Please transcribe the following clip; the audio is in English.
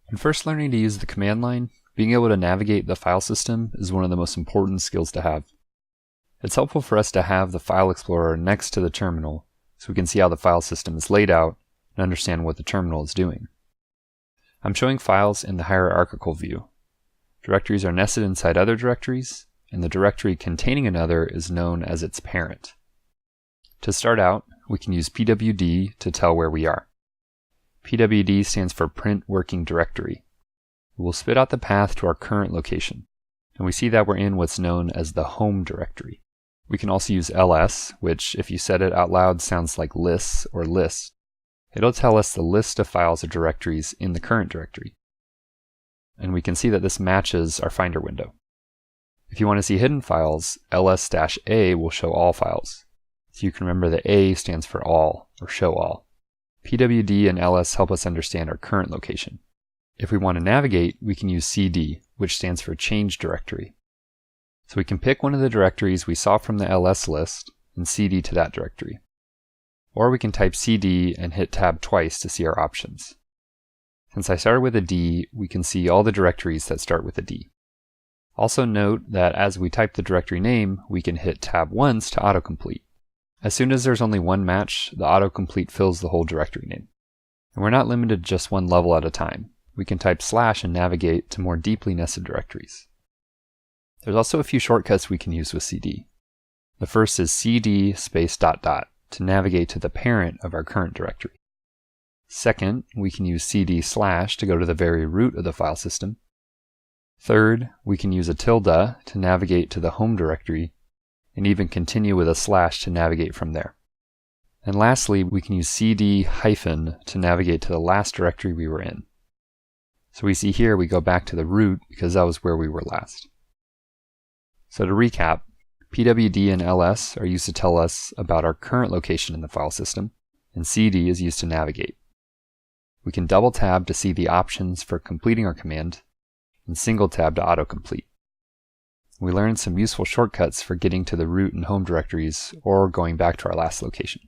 When first learning to use the command line, being able to navigate the file system is one of the most important skills to have. It's helpful for us to have the File Explorer next to the terminal so we can see how the file system is laid out and understand what the terminal is doing. I'm showing files in the hierarchical view. Directories are nested inside other directories, and the directory containing another is known as its parent. To start out, we can use pwd to tell where we are. pwd stands for Print Working Directory. It will spit out the path to our current location, and we see that we're in what's known as the home directory. We can also use ls, which if you said it out loud sounds like lists or lists. It'll tell us the list of files or directories in the current directory. And we can see that this matches our Finder window. If you want to see hidden files, ls-a will show all files. So you can remember that A stands for all, or show all. pwd and ls help us understand our current location. If we want to navigate, we can use cd, which stands for change directory. So we can pick one of the directories we saw from the ls list and cd to that directory. Or we can type cd and hit tab twice to see our options. Since I started with a D, we can see all the directories that start with a D. Also note that as we type the directory name, we can hit tab once to autocomplete. As soon as there's only one match, the autocomplete fills the whole directory name. And we're not limited to just one level at a time. We can type / and navigate to more deeply nested directories. There's also a few shortcuts we can use with cd. The first is cd // to navigate to the parent of our current directory. Second, we can use cd/ to go to the very root of the file system. Third, we can use a tilde to navigate to the home directory, and even continue with a / to navigate from there. And lastly, we can use cd- to navigate to the last directory we were in. So we see here we go back to the root because that was where we were last. So to recap, pwd and ls are used to tell us about our current location in the file system, and cd is used to navigate. We can double tab to see the options for completing our command, and single tab to autocomplete. We learned some useful shortcuts for getting to the root and home directories or going back to our last location.